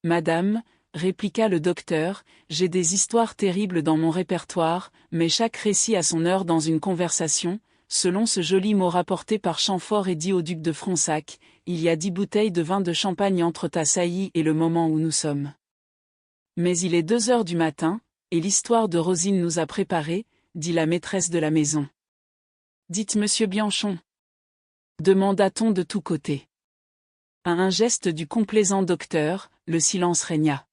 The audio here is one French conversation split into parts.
Madame, répliqua le docteur, j'ai des histoires terribles dans mon répertoire, mais chaque récit a son heure dans une conversation, selon ce joli mot rapporté par Chamfort et dit au duc de Fronsac, il y a 10 bouteilles de vin de champagne entre ta saillie et le moment où nous sommes. Mais il est 2 heures du matin, et l'histoire de Rosine nous a préparés, dit la maîtresse de la maison. Dites monsieur Bianchon, demanda-t-on de tous côtés. À un geste du complaisant docteur, le silence régna.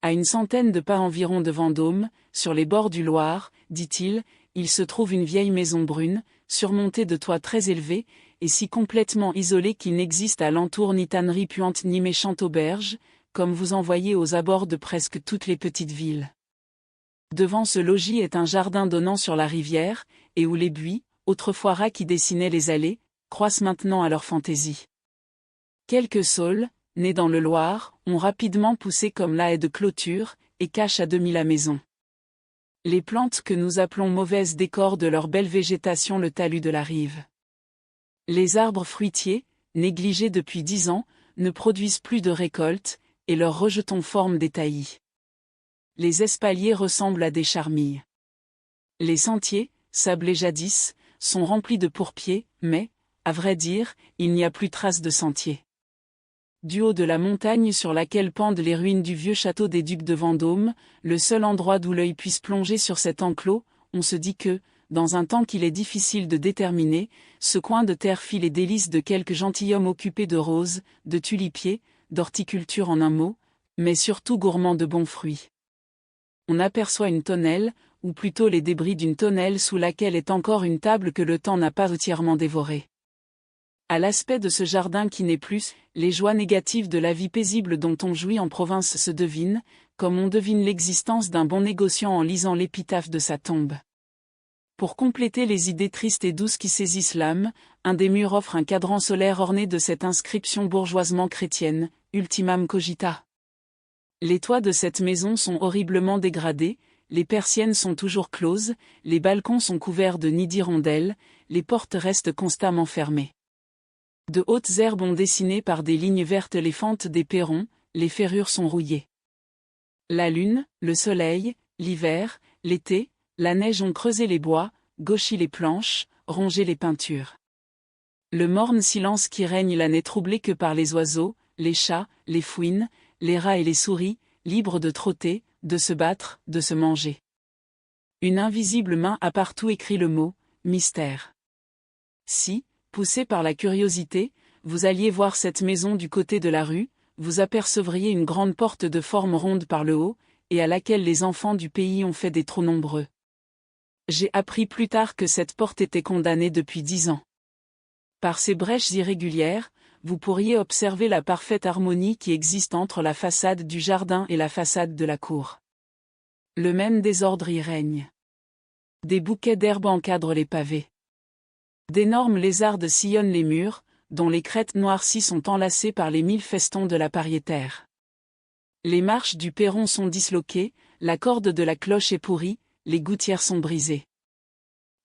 À une centaine de pas environ de Vendôme, sur les bords du Loir, dit-il, il se trouve une vieille maison brune, surmontée de toits très élevés, et si complètement isolée qu'il n'existe à l'entour ni tannerie puante ni méchante auberge, comme vous en voyez aux abords de presque toutes les petites villes. Devant ce logis est un jardin donnant sur la rivière, et où les buis, autrefois ras qui dessinaient les allées, croissent maintenant à leur fantaisie. Quelques saules, nés dans le Loir, ont rapidement poussé comme la haie de clôture, et cachent à demi la maison. Les plantes que nous appelons mauvaises décorent de leur belle végétation le talus de la rive. Les arbres fruitiers, négligés depuis 10 ans, ne produisent plus de récoltes, et leurs rejetons forment des taillis. Les espaliers ressemblent à des charmilles. Les sentiers, sablés jadis, sont remplis de pourpiers, mais, à vrai dire, il n'y a plus trace de sentiers. Du haut de la montagne sur laquelle pendent les ruines du vieux château des Ducs de Vendôme, le seul endroit d'où l'œil puisse plonger sur cet enclos, on se dit que, dans un temps qu'il est difficile de déterminer, ce coin de terre fit les délices de quelques gentilshommes occupés de roses, de tulipiers, d'horticulture en un mot, mais surtout gourmands de bons fruits. On aperçoit une tonnelle, ou plutôt les débris d'une tonnelle sous laquelle est encore une table que le temps n'a pas entièrement dévorée. À l'aspect de ce jardin qui n'est plus, les joies négatives de la vie paisible dont on jouit en province se devinent, comme on devine l'existence d'un bon négociant en lisant l'épitaphe de sa tombe. Pour compléter les idées tristes et douces qui saisissent l'âme, un des murs offre un cadran solaire orné de cette inscription bourgeoisement chrétienne, Ultimam cogita. Les toits de cette maison sont horriblement dégradés, les persiennes sont toujours closes, les balcons sont couverts de nids d'hirondelles, les portes restent constamment fermées. De hautes herbes ont dessiné par des lignes vertes les fentes des perrons, les ferrures sont rouillées. La lune, le soleil, l'hiver, l'été, la neige ont creusé les bois, gauchi les planches, rongé les peintures. Le morne silence qui règne là n'est troublé que par les oiseaux, les chats, les fouines, les rats et les souris, libres de trotter, de se battre, de se manger. Une invisible main a partout écrit le mot « mystère ». Si, poussé par la curiosité, vous alliez voir cette maison du côté de la rue, vous apercevriez une grande porte de forme ronde par le haut, et à laquelle les enfants du pays ont fait des trous nombreux. J'ai appris plus tard que cette porte était condamnée depuis 10 ans. Par ces brèches irrégulières, vous pourriez observer la parfaite harmonie qui existe entre la façade du jardin et la façade de la cour. Le même désordre y règne. Des bouquets d'herbes encadrent les pavés. D'énormes lézardes sillonnent les murs, dont les crêtes noircies sont enlacées par les 1000 festons de la pariétaire. Les marches du perron sont disloquées, la corde de la cloche est pourrie, les gouttières sont brisées.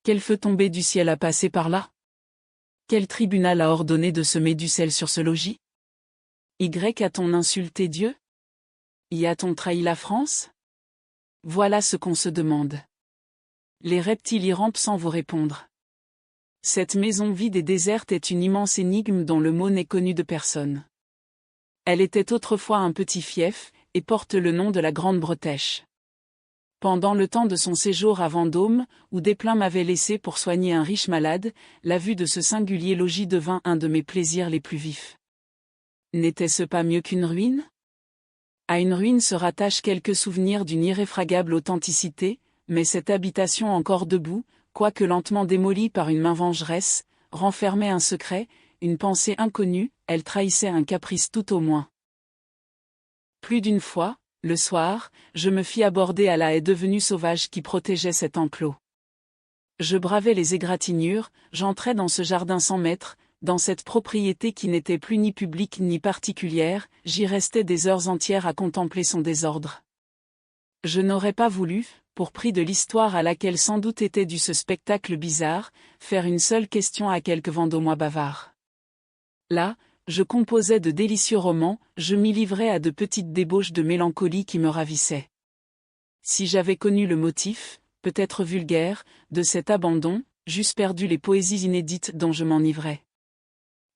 Quel feu tombé du ciel a passé par là? Quel tribunal a ordonné de semer du sel sur ce logis? A-t-on insulté Dieu? Y a-t-on trahi la France? Voilà ce qu'on se demande. Les reptiles y rampent sans vous répondre. Cette maison vide et déserte est une immense énigme dont le mot n'est connu de personne. Elle était autrefois un petit fief, et porte le nom de la Grande Bretèche. Pendant le temps de son séjour à Vendôme, où Desplein m'avait laissé pour soigner un riche malade, la vue de ce singulier logis devint un de mes plaisirs les plus vifs. N'était-ce pas mieux qu'une ruine? À une ruine se rattachent quelques souvenirs d'une irréfragable authenticité, mais cette habitation encore debout, quoique lentement démolie par une main vengeresse, renfermait un secret, une pensée inconnue, elle trahissait un caprice tout au moins. Plus d'une fois, le soir, je me fis aborder à la haie devenue sauvage qui protégeait cet enclos. Je bravais les égratignures, j'entrais dans ce jardin sans maître, dans cette propriété qui n'était plus ni publique ni particulière, j'y restais des heures entières à contempler son désordre. Je n'aurais pas voulu, pour prix de l'histoire à laquelle sans doute était dû ce spectacle bizarre, faire une seule question à quelques Vendômois bavards. Là, je composais de délicieux romans, je m'y livrais à de petites débauches de mélancolie qui me ravissaient. Si j'avais connu le motif, peut-être vulgaire, de cet abandon, j'eusse perdu les poésies inédites dont je m'enivrais.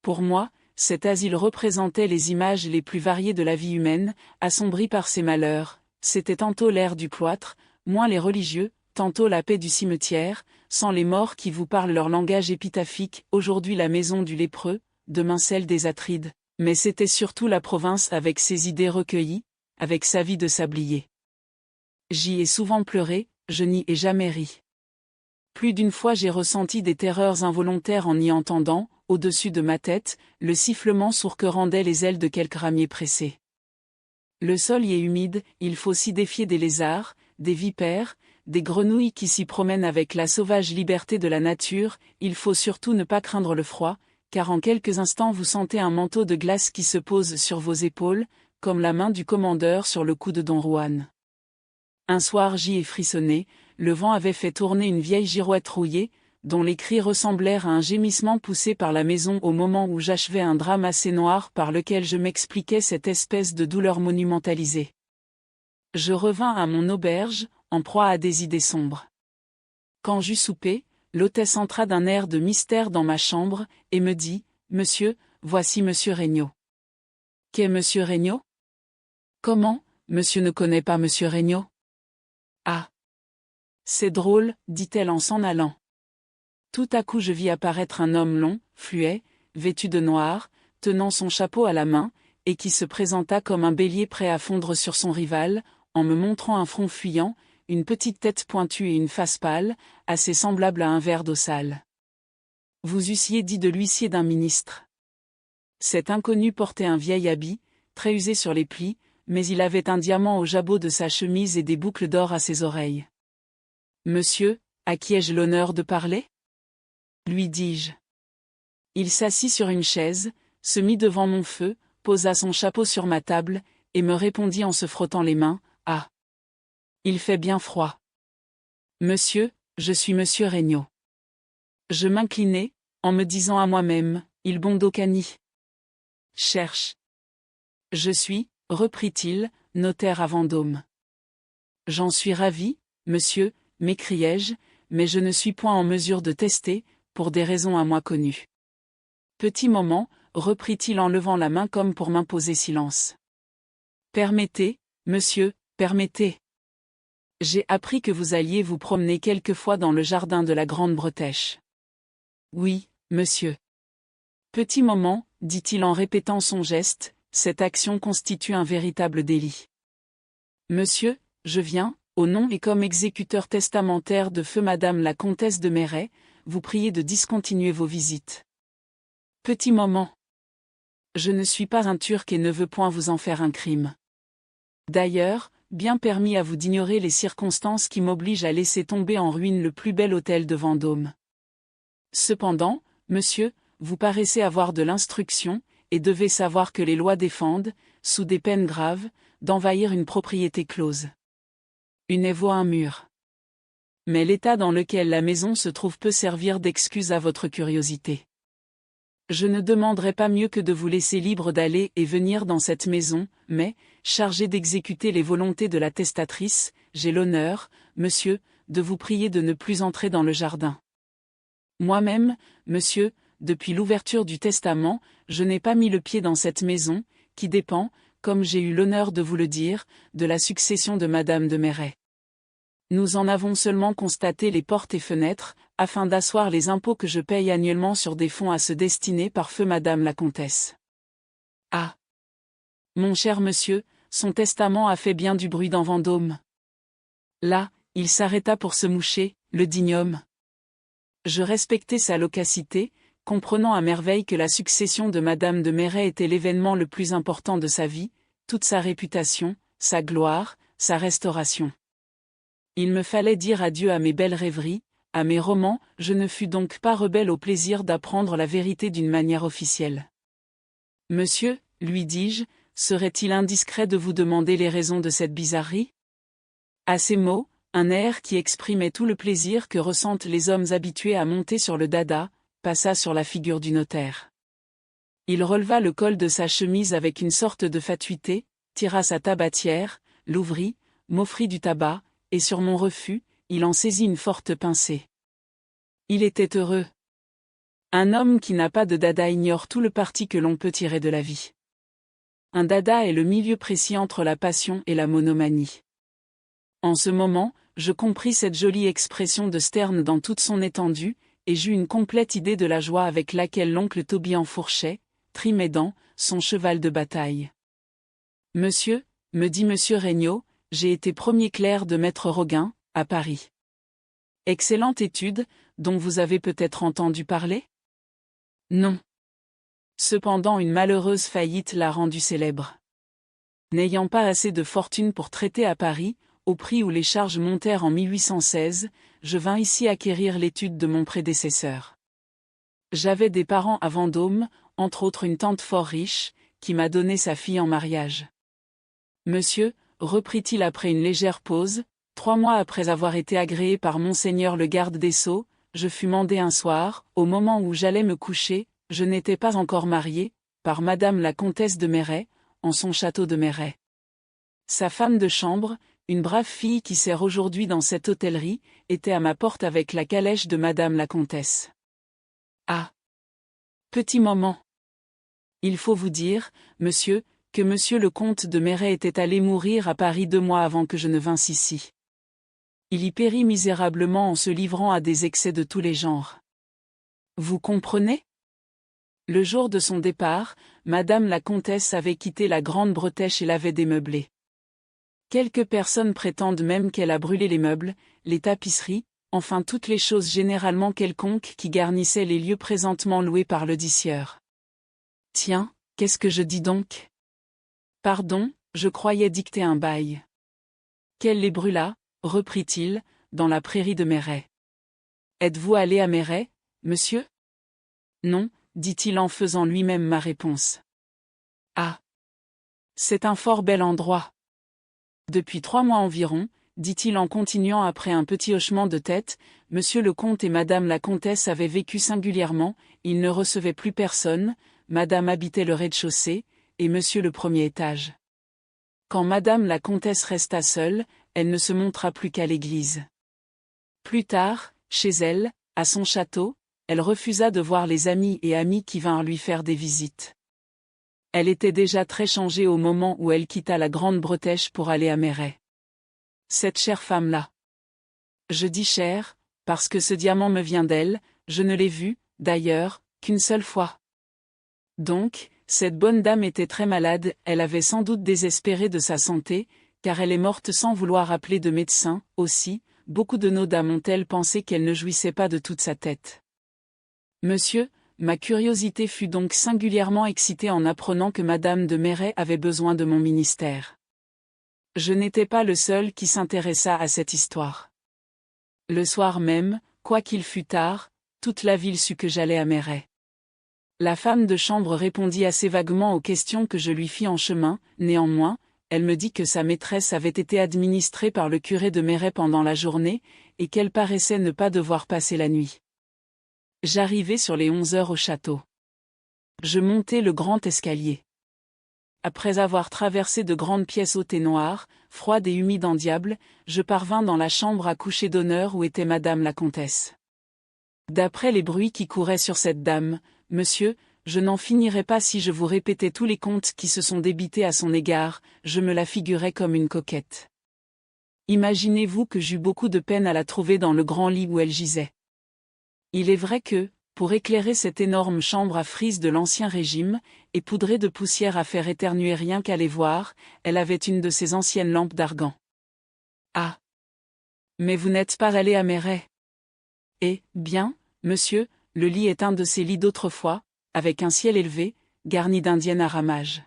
Pour moi, cet asile représentait les images les plus variées de la vie humaine, assombrie par ses malheurs. C'était tantôt l'air du cloître, moins les religieux, tantôt la paix du cimetière, sans les morts qui vous parlent leur langage épitaphique, aujourd'hui la maison du lépreux, demain celle des Atrides, mais c'était surtout la province avec ses idées recueillies, avec sa vie de sablier. J'y ai souvent pleuré, je n'y ai jamais ri. Plus d'une fois j'ai ressenti des terreurs involontaires en y entendant, au-dessus de ma tête, le sifflement sourd que rendaient les ailes de quelques ramiers pressés. Le sol y est humide, il faut s'y défier des lézards, des vipères, des grenouilles qui s'y promènent avec la sauvage liberté de la nature, il faut surtout ne pas craindre le froid, car en quelques instants vous sentez un manteau de glace qui se pose sur vos épaules, comme la main du commandeur sur le cou de Don Juan. Un soir j'y ai frissonné, le vent avait fait tourner une vieille girouette rouillée, dont les cris ressemblèrent à un gémissement poussé par la maison au moment où j'achevais un drame assez noir par lequel je m'expliquais cette espèce de douleur monumentalisée. Je revins à mon auberge, en proie à des idées sombres. Quand j'eus soupé, l'hôtesse entra d'un air de mystère dans ma chambre, et me dit, « Monsieur, voici monsieur Regnault. » « Qu'est monsieur Regnault ? » ?»« Comment, monsieur ne connaît pas monsieur Regnault ? » ?»« Ah ! C'est drôle, dit-elle en s'en allant. Tout à coup je vis apparaître un homme long, fluet, vêtu de noir, tenant son chapeau à la main, et qui se présenta comme un bélier prêt à fondre sur son rival, en me montrant un front fuyant, une petite tête pointue et une face pâle, assez semblable à un ver d'eau sale. Vous eussiez dit de l'huissier d'un ministre. Cet inconnu portait un vieil habit, très usé sur les plis, mais il avait un diamant au jabot de sa chemise et des boucles d'or à ses oreilles. « Monsieur, à qui ai-je l'honneur de parler ? » lui dis-je. Il s'assit sur une chaise, se mit devant mon feu, posa son chapeau sur ma table, et me répondit en se frottant les mains, « Ah ! Il fait bien froid. »« Monsieur, je suis monsieur Regnault. » Je m'inclinai, en me disant à moi-même, « Il bondo cani. » « Cherche. »« Je suis, reprit-il, notaire à Vendôme. »« J'en suis ravi, monsieur, m'écriai-je, mais je ne suis point en mesure de tester, pour des raisons à moi connues. » Petit moment, reprit-il en levant la main comme pour m'imposer silence. « Permettez, monsieur, permettez. J'ai appris que vous alliez vous promener quelquefois dans le jardin de la Grande Bretèche. »« Oui, monsieur. » Petit moment, dit-il en répétant son geste, cette action constitue un véritable délit. « Monsieur, je viens, au nom et comme exécuteur testamentaire de feu madame la comtesse de Méret, vous prier de discontinuer vos visites. » Petit moment. Je ne suis pas un Turc et ne veux point vous en faire un crime. D'ailleurs, bien permis à vous d'ignorer les circonstances qui m'obligent à laisser tomber en ruine le plus bel hôtel de Vendôme. Cependant, monsieur, vous paraissez avoir de l'instruction, et devez savoir que les lois défendent, sous des peines graves, d'envahir une propriété close. Une haie vaut un mur. Mais l'état dans lequel la maison se trouve peut servir d'excuse à votre curiosité. Je ne demanderai pas mieux que de vous laisser libre d'aller et venir dans cette maison, mais, chargé d'exécuter les volontés de la testatrice, j'ai l'honneur, monsieur, de vous prier de ne plus entrer dans le jardin. Moi-même, monsieur, depuis l'ouverture du testament, je n'ai pas mis le pied dans cette maison, qui dépend, comme j'ai eu l'honneur de vous le dire, de la succession de madame de Méret. Nous en avons seulement constaté les portes et fenêtres, afin d'asseoir les impôts que je paye annuellement sur des fonds à se destiner par feu madame la comtesse. Ah ! Mon cher monsieur, son testament a fait bien du bruit dans Vendôme. Là, il s'arrêta pour se moucher, le digne homme. Je respectai sa loquacité, comprenant à merveille que la succession de madame de Méret était l'événement le plus important de sa vie, toute sa réputation, sa gloire, sa restauration. Il me fallait dire adieu à mes belles rêveries, à mes romans, je ne fus donc pas rebelle au plaisir d'apprendre la vérité d'une manière officielle. « Monsieur, lui dis-je, serait-il indiscret de vous demander les raisons de cette bizarrerie ?» À ces mots, un air qui exprimait tout le plaisir que ressentent les hommes habitués à monter sur le dada, passa sur la figure du notaire. Il releva le col de sa chemise avec une sorte de fatuité, tira sa tabatière, l'ouvrit, m'offrit du tabac, et sur mon refus, il en saisit une forte pincée. Il était heureux. Un homme qui n'a pas de dada ignore tout le parti que l'on peut tirer de la vie. Un dada est le milieu précis entre la passion et la monomanie. En ce moment, je compris cette jolie expression de Sterne dans toute son étendue, et j'eus une complète idée de la joie avec laquelle l'oncle Toby enfourchait, trimédant, son cheval de bataille. « Monsieur, me dit monsieur Regnault, j'ai été premier clerc de maître Roguin, à Paris. Excellente étude, dont vous avez peut-être entendu parler ? Non. Cependant une malheureuse faillite l'a rendu célèbre. N'ayant pas assez de fortune pour traiter à Paris, au prix où les charges montèrent en 1816, je vins ici acquérir l'étude de mon prédécesseur. J'avais des parents à Vendôme, entre autres une tante fort riche, qui m'a donné sa fille en mariage. Monsieur, reprit-il après une légère pause, 3 mois après avoir été agréé par monseigneur le garde des Sceaux, je fus mandé un soir, au moment où j'allais me coucher, je n'étais pas encore marié, par madame la comtesse de Méret, en son château de Méret. Sa femme de chambre, une brave fille qui sert aujourd'hui dans cette hôtellerie, était à ma porte avec la calèche de madame la comtesse. Ah! Petit moment. Il faut vous dire, monsieur, que monsieur le comte de Méret était allé mourir à Paris 2 mois avant que je ne vinsse ici. Il y périt misérablement en se livrant à des excès de tous les genres. Vous comprenez ? Le jour de son départ, madame la comtesse avait quitté la Grande Bretèche et l'avait démeublée. Quelques personnes prétendent même qu'elle a brûlé les meubles, les tapisseries, enfin toutes les choses généralement quelconques qui garnissaient les lieux présentement loués par le sieur. Tiens, qu'est-ce que je dis donc ? Pardon, je croyais dicter un bail. Qu'elle les brûla, reprit-il, dans la prairie de Méret. Êtes-vous allé à Méret, monsieur ? Non, dit-il en faisant lui-même ma réponse. Ah ! C'est un fort bel endroit. Depuis 3 mois environ, dit-il en continuant après un petit hochement de tête, monsieur le comte et madame la comtesse avaient vécu singulièrement, ils ne recevaient plus personne, madame habitait le rez-de-chaussée, et monsieur le premier étage. Quand madame la comtesse resta seule, elle ne se montra plus qu'à l'église. Plus tard, chez elle, à son château, elle refusa de voir les amis et amies qui vinrent lui faire des visites. Elle était déjà très changée au moment où elle quitta la Grande Bretèche pour aller à Méret. Cette chère femme-là. Je dis chère, parce que ce diamant me vient d'elle, je ne l'ai vue, d'ailleurs, qu'une seule fois. Donc, cette bonne dame était très malade, elle avait sans doute désespéré de sa santé, car elle est morte sans vouloir appeler de médecin, aussi, beaucoup de nos dames ont-elles pensé qu'elle ne jouissait pas de toute sa tête. Monsieur, ma curiosité fut donc singulièrement excitée en apprenant que madame de Méret avait besoin de mon ministère. Je n'étais pas le seul qui s'intéressa à cette histoire. Le soir même, quoiqu'il fût tard, toute la ville sut que j'allais à Méret. La femme de chambre répondit assez vaguement aux questions que je lui fis en chemin, néanmoins, elle me dit que sa maîtresse avait été administrée par le curé de Méret pendant la journée, et qu'elle paraissait ne pas devoir passer la nuit. J'arrivai sur les 11 heures au château. Je montai le grand escalier. Après avoir traversé de grandes pièces hautes et noires, froides et humides en diable, je parvins dans la chambre à coucher d'honneur où était madame la comtesse. D'après les bruits qui couraient sur cette dame, monsieur, je n'en finirais pas si je vous répétais tous les contes qui se sont débités à son égard, je me la figurais comme une coquette. Imaginez-vous que j'eus beaucoup de peine à la trouver dans le grand lit où elle gisait. Il est vrai que, pour éclairer cette énorme chambre à frises de l'Ancien Régime, et poudrée de poussière à faire éternuer rien qu'à les voir, elle avait une de ces anciennes lampes d'argan. Ah ! Mais vous n'êtes pas allé à Méret. Eh bien, monsieur, le lit est un de ces lits d'autrefois, avec un ciel élevé, garni d'indiennes à ramages.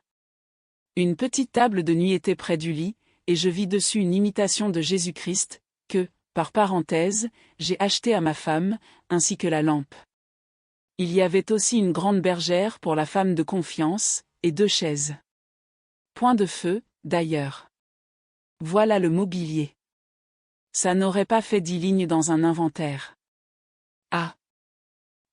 Une petite table de nuit était près du lit, et je vis dessus une imitation de Jésus-Christ, que, par parenthèse, j'ai achetée à ma femme, ainsi que la lampe. Il y avait aussi une grande bergère pour la femme de confiance, et 2 chaises. Point de feu, d'ailleurs. Voilà le mobilier. Ça n'aurait pas fait 10 lignes dans un inventaire. Ah !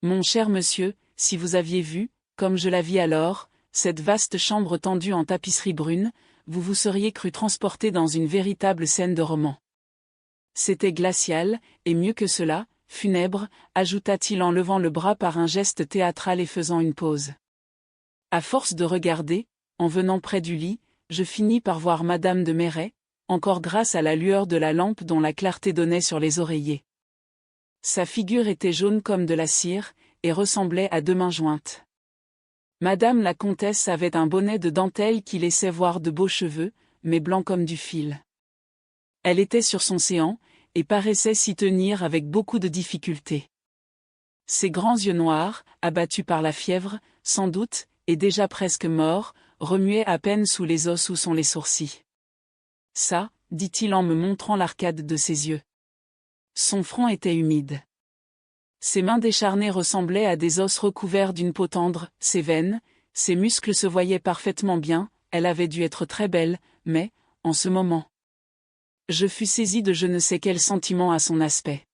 Mon cher monsieur, si vous aviez vu, Comme je la vis alors, cette vaste chambre tendue en tapisserie brune, vous vous seriez cru transporté dans une véritable scène de roman. C'était glacial, et mieux que cela, funèbre, ajouta-t-il en levant le bras par un geste théâtral et faisant une pause. À force de regarder, en venant près du lit, je finis par voir Madame de Merret, encore grâce à la lueur de la lampe dont la clarté donnait sur les oreillers. Sa figure était jaune comme de la cire, et ressemblait à deux mains jointes. Madame la comtesse avait un bonnet de dentelle qui laissait voir de beaux cheveux, mais blancs comme du fil. Elle était sur son séant, et paraissait s'y tenir avec beaucoup de difficulté. Ses grands yeux noirs, abattus par la fièvre, sans doute, et déjà presque morts, remuaient à peine sous les os où sont les sourcils. Ça, dit-il en me montrant l'arcade de ses yeux. Son front était humide. Ses mains décharnées ressemblaient à des os recouverts d'une peau tendre, ses veines, ses muscles se voyaient parfaitement bien, elle avait dû être très belle, mais, en ce moment, je fus saisi de je ne sais quel sentiment à son aspect.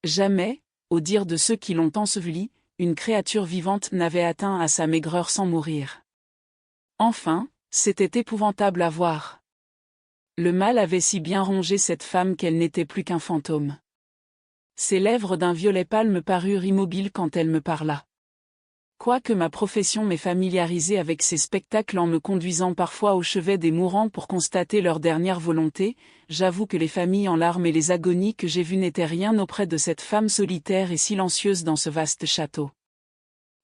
Jamais, au dire de ceux qui l'ont ensevelie, une créature vivante n'avait atteint à sa maigreur sans mourir. Enfin, c'était épouvantable à voir. Le mal avait si bien rongé cette femme qu'elle n'était plus qu'un fantôme. Ses lèvres d'un violet pâle me parurent immobiles quand elle me parla. Quoique ma profession m'ait familiarisé avec ces spectacles en me conduisant parfois au chevet des mourants pour constater leur dernière volonté, j'avoue que les familles en larmes et les agonies que j'ai vues n'étaient rien auprès de cette femme solitaire et silencieuse dans ce vaste château.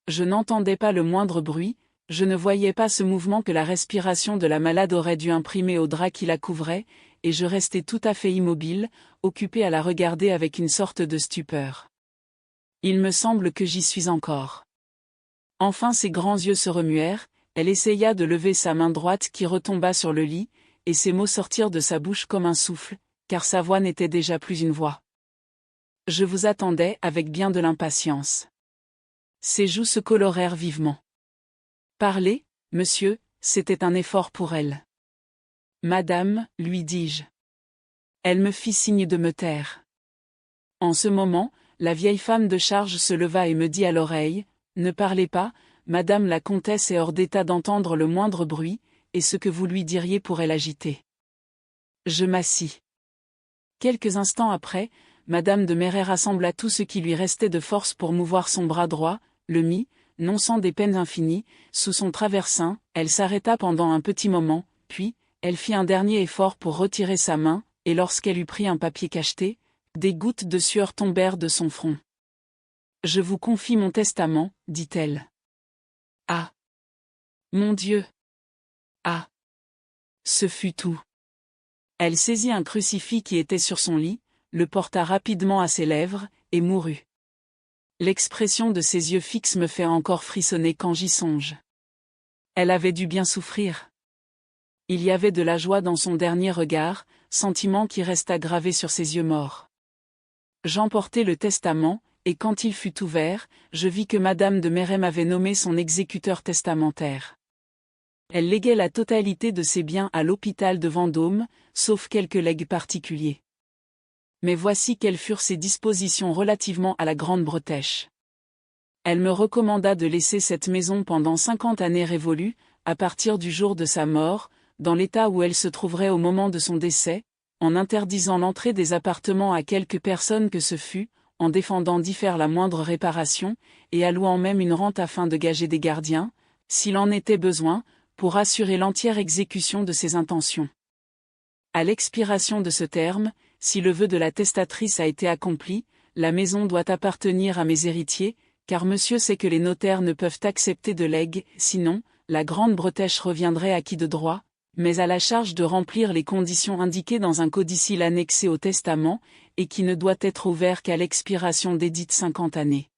Je n'entendais pas le moindre bruit, je ne voyais pas ce mouvement que la respiration de la malade aurait dû imprimer au drap qui la couvrait, et je restais tout à fait immobile, occupé à la regarder avec une sorte de stupeur. Il me semble que j'y suis encore. Enfin ses grands yeux se remuèrent, elle essaya de lever sa main droite qui retomba sur le lit, et ces mots sortirent de sa bouche comme un souffle, car sa voix n'était déjà plus une voix. Je vous attendais avec bien de l'impatience. Ses joues se colorèrent vivement. Parlez, monsieur, c'était un effort pour elle. Madame, lui dis-je. Elle me fit signe de me taire. En ce moment, la vieille femme de charge se leva et me dit à l'oreille, « Ne parlez pas, madame la comtesse est hors d'état d'entendre le moindre bruit, et ce que vous lui diriez pourrait l'agiter. » Je m'assis. Quelques instants après, madame de Merret rassembla tout ce qui lui restait de force pour mouvoir son bras droit, le mit, non sans des peines infinies, sous son traversin, elle s'arrêta pendant un petit moment, puis, elle fit un dernier effort pour retirer sa main, et lorsqu'elle eut pris un papier cacheté, des gouttes de sueur tombèrent de son front. « Je vous confie mon testament, dit-elle. »« Ah ! Mon Dieu ! Ah !» Ce fut tout. Elle saisit un crucifix qui était sur son lit, le porta rapidement à ses lèvres, et mourut. L'expression de ses yeux fixes me fait encore frissonner quand j'y songe. Elle avait dû bien souffrir. Il y avait de la joie dans son dernier regard, sentiment qui resta gravé sur ses yeux morts. J'emportai le testament, et quand il fut ouvert, je vis que madame de Merret m'avait nommé son exécuteur testamentaire. Elle léguait la totalité de ses biens à l'hôpital de Vendôme, sauf quelques legs particuliers. Mais voici quelles furent ses dispositions relativement à la Grande Bretèche. Elle me recommanda de laisser cette maison pendant 50 années révolues, à partir du jour de sa mort, dans l'état où elle se trouverait au moment de son décès, en interdisant l'entrée des appartements à quelque personne que ce fût, en défendant d'y faire la moindre réparation, et allouant même une rente afin de gager des gardiens, s'il en était besoin, pour assurer l'entière exécution de ses intentions. À l'expiration de ce terme, si le vœu de la testatrice a été accompli, la maison doit appartenir à mes héritiers, car monsieur sait que les notaires ne peuvent accepter de legs, sinon, la Grande Bretèche reviendrait à qui de droit, mais à la charge de remplir les conditions indiquées dans un codicille annexé au testament, et qui ne doit être ouvert qu'à l'expiration des dites 50 années.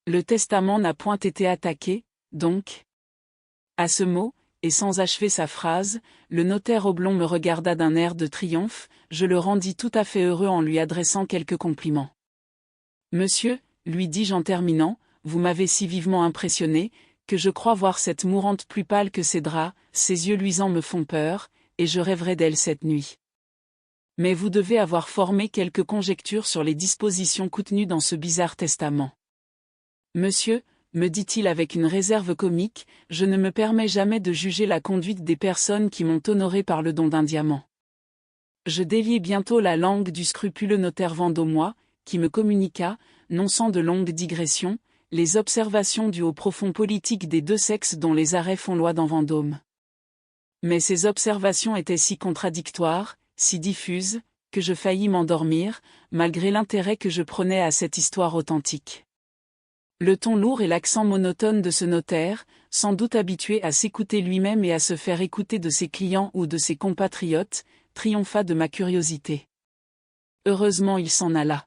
Le testament n'a point été attaqué, donc. À ce mot, et sans achever sa phrase, le notaire oblong me regarda d'un air de triomphe, je le rendis tout à fait heureux en lui adressant quelques compliments. « Monsieur, lui dis-je en terminant, vous m'avez si vivement impressionné, que je crois voir cette mourante plus pâle que ses draps, ses yeux luisants me font peur, et je rêverai d'elle cette nuit. Mais vous devez avoir formé quelques conjectures sur les dispositions contenues dans ce bizarre testament. Monsieur, me dit-il avec une réserve comique, je ne me permets jamais de juger la conduite des personnes qui m'ont honoré par le don d'un diamant. Je déliai bientôt la langue du scrupuleux notaire vendômois, qui me communiqua, non sans de longues digressions, les observations dues au profond politique des deux sexes dont les arrêts font loi dans Vendôme. Mais ces observations étaient si contradictoires, si diffuses, que je faillis m'endormir, malgré l'intérêt que je prenais à cette histoire authentique. Le ton lourd et l'accent monotone de ce notaire, sans doute habitué à s'écouter lui-même et à se faire écouter de ses clients ou de ses compatriotes, triompha de ma curiosité. Heureusement il s'en alla.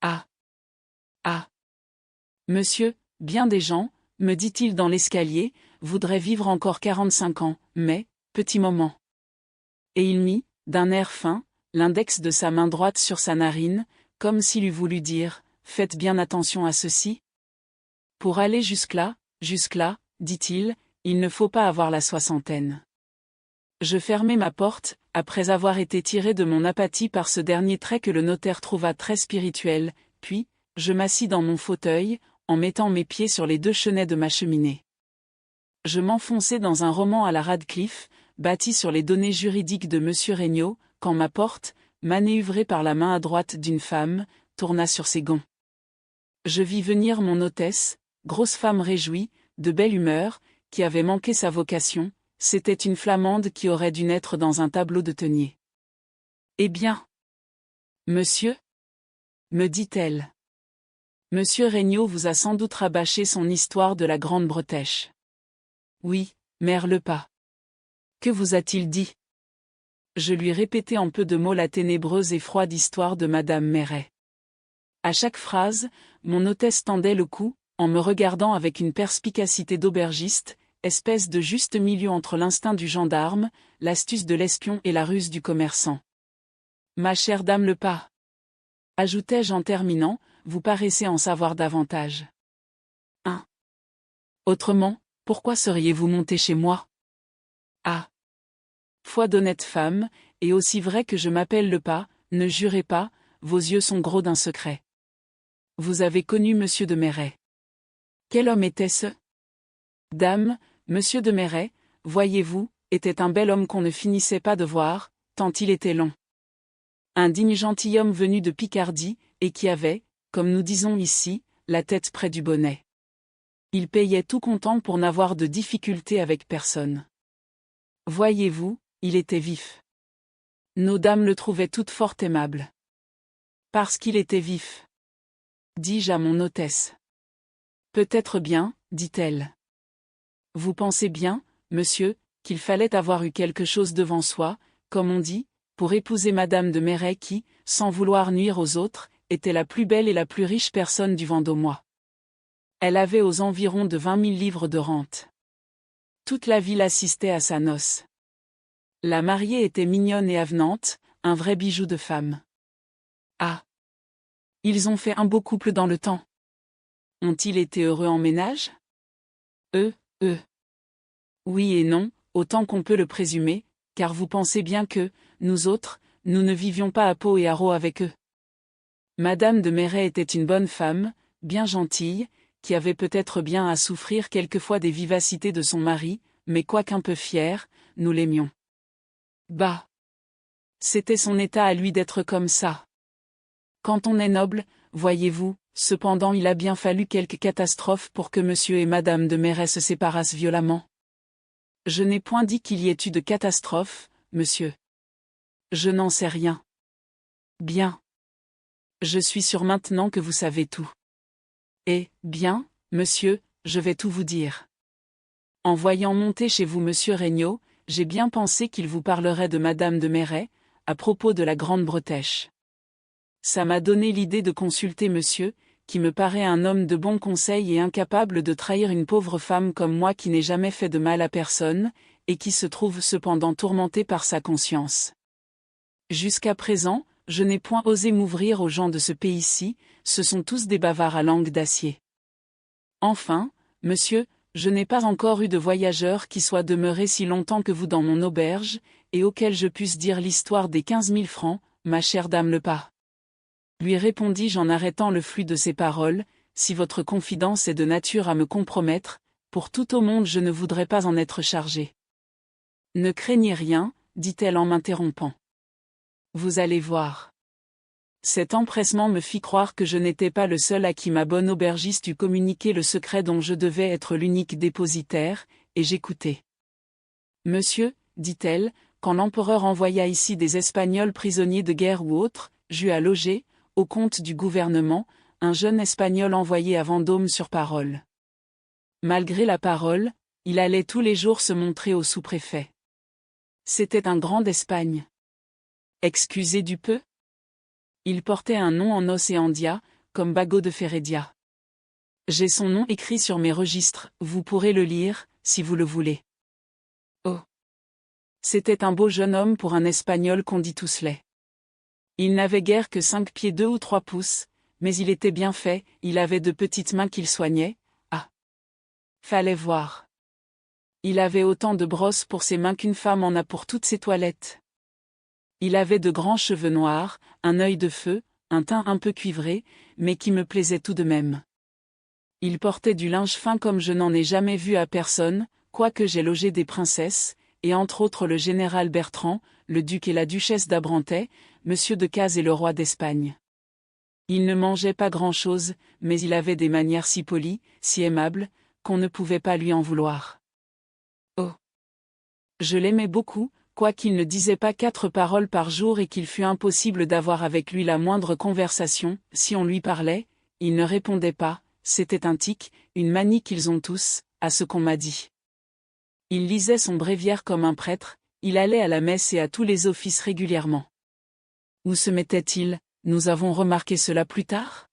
Ah! Ah! Monsieur, bien des gens, me dit-il dans l'escalier, voudraient vivre encore 45 ans, mais, petit moment. Et il mit, d'un air fin, l'index de sa main droite sur sa narine, comme s'il eût voulu dire, faites bien attention à ceci. Pour aller jusque-là, dit-il, il ne faut pas avoir la soixantaine. Je fermai ma porte, après avoir été tiré de mon apathie par ce dernier trait que le notaire trouva très spirituel, puis, je m'assis dans mon fauteuil, en mettant mes pieds sur les deux chenets de ma cheminée. Je m'enfonçai dans un roman à la Radcliffe, bâti sur les données juridiques de M. Regnault, quand ma porte, manœuvrée par la main à droite d'une femme, tourna sur ses gonds. Je vis venir mon hôtesse, grosse femme réjouie, de belle humeur, qui avait manqué sa vocation, c'était une Flamande qui aurait dû naître dans un tableau de Teniers. « Eh bien, monsieur ?» me dit-elle. « Monsieur Regnault vous a sans doute rabâché son histoire de la Grande-Bretèche. »« Oui, mère Lepas. »« Que vous a-t-il dit ?» Je lui répétai en peu de mots la ténébreuse et froide histoire de Madame Méret. À chaque phrase, mon hôtesse tendait le cou, en me regardant avec une perspicacité d'aubergiste, espèce de juste milieu entre l'instinct du gendarme, l'astuce de l'espion et la ruse du commerçant. « Ma chère dame Lepas, » ajoutai-je en terminant, vous paraissez en savoir davantage. « Hein ? Autrement, pourquoi seriez-vous montée chez moi ? » Ah ! Foi d'honnête femme, et aussi vrai que je m'appelle Lepas, ne jurez pas, vos yeux sont gros d'un secret. Vous avez connu Monsieur de Méret. Quel homme était-ce ? Dame, Monsieur de Méret, voyez-vous, était un bel homme qu'on ne finissait pas de voir, tant il était long. Un digne gentilhomme venu de Picardie, et qui avait, comme nous disons ici, la tête près du bonnet. Il payait tout comptant pour n'avoir de difficulté avec personne. Voyez-vous, il était vif. Nos dames le trouvaient toutes fort aimable. Parce qu'il était vif. Dis-je à mon hôtesse. Peut-être bien, dit-elle. Vous pensez bien, monsieur, qu'il fallait avoir eu quelque chose devant soi, comme on dit, pour épouser Madame de Méret qui, sans vouloir nuire aux autres, était la plus belle et la plus riche personne du Vendômois. Elle avait aux environs de 20 000 livres de rente. Toute la ville assistait à sa noce. La mariée était mignonne et avenante, un vrai bijou de femme. Ah ! Ils ont fait un beau couple dans le temps. Ont-ils été heureux en ménage ? Eux. Oui et non, autant qu'on peut le présumer, car vous pensez bien que, nous autres, nous ne vivions pas à peau et à rôt avec eux. Madame de Méret était une bonne femme, bien gentille, qui avait peut-être bien à souffrir quelquefois des vivacités de son mari, mais quoiqu'un peu fière, nous l'aimions. Bah ! C'était son état à lui d'être comme ça. Quand on est noble, voyez-vous, cependant il a bien fallu quelques catastrophes pour que monsieur et madame de Méret se séparassent violemment. Je n'ai point dit qu'il y ait eu de catastrophe, monsieur. Je n'en sais rien. Bien. Je suis sûr maintenant que vous savez tout. Eh, bien, monsieur, je vais tout vous dire. En voyant monter chez vous monsieur Regnault, j'ai bien pensé qu'il vous parlerait de madame de Méret, à propos de la Grande-Bretèche. Ça m'a donné l'idée de consulter monsieur, qui me paraît un homme de bon conseil et incapable de trahir une pauvre femme comme moi qui n'ai jamais fait de mal à personne, et qui se trouve cependant tourmentée par sa conscience. Jusqu'à présent, je n'ai point osé m'ouvrir aux gens de ce pays-ci, ce sont tous des bavards à langue d'acier. Enfin, monsieur, je n'ai pas encore eu de voyageur qui soit demeuré si longtemps que vous dans mon auberge, et auquel je puisse dire l'histoire des 15 000 francs, ma chère dame Lepas. Lui répondis-je en arrêtant le flux de ses paroles, si votre confidence est de nature à me compromettre, pour tout au monde je ne voudrais pas en être chargée. Ne craignez rien, dit-elle en m'interrompant. Vous allez voir. Cet empressement me fit croire que je n'étais pas le seul à qui ma bonne aubergiste eût communiqué le secret dont je devais être l'unique dépositaire, et j'écoutai. Monsieur, dit-elle, quand l'empereur envoya ici des Espagnols prisonniers de guerre ou autres, j'eus à loger, au compte du gouvernement, un jeune Espagnol envoyé à Vendôme sur parole. Malgré la parole, il allait tous les jours se montrer au sous-préfet. C'était un grand d'Espagne. Excusez du peu? Il portait un nom en os et en dia, comme Bagot de Férédia. J'ai son nom écrit sur mes registres, vous pourrez le lire, si vous le voulez. Oh! C'était un beau jeune homme pour un Espagnol qu'on dit tous laid. Il n'avait guère que 5 pieds 2 ou 3 pouces, mais il était bien fait, il avait de petites mains qu'il soignait, ah! Fallait voir. Il avait autant de brosses pour ses mains qu'une femme en a pour toutes ses toilettes. Il avait de grands cheveux noirs, un œil de feu, un teint un peu cuivré, mais qui me plaisait tout de même. Il portait du linge fin comme je n'en ai jamais vu à personne, quoique j'ai logé des princesses, et entre autres le général Bertrand, le duc et la duchesse d'Abrantais, monsieur de Cazes et le roi d'Espagne. Il ne mangeait pas grand-chose, mais il avait des manières si polies, si aimables, qu'on ne pouvait pas lui en vouloir. Oh! Je l'aimais beaucoup, quoiqu'il ne disait pas 4 paroles par jour et qu'il fût impossible d'avoir avec lui la moindre conversation, si on lui parlait, il ne répondait pas, c'était un tic, une manie qu'ils ont tous, à ce qu'on m'a dit. Il lisait son bréviaire comme un prêtre, il allait à la messe et à tous les offices régulièrement. Où se mettait-il, nous avons remarqué cela plus tard?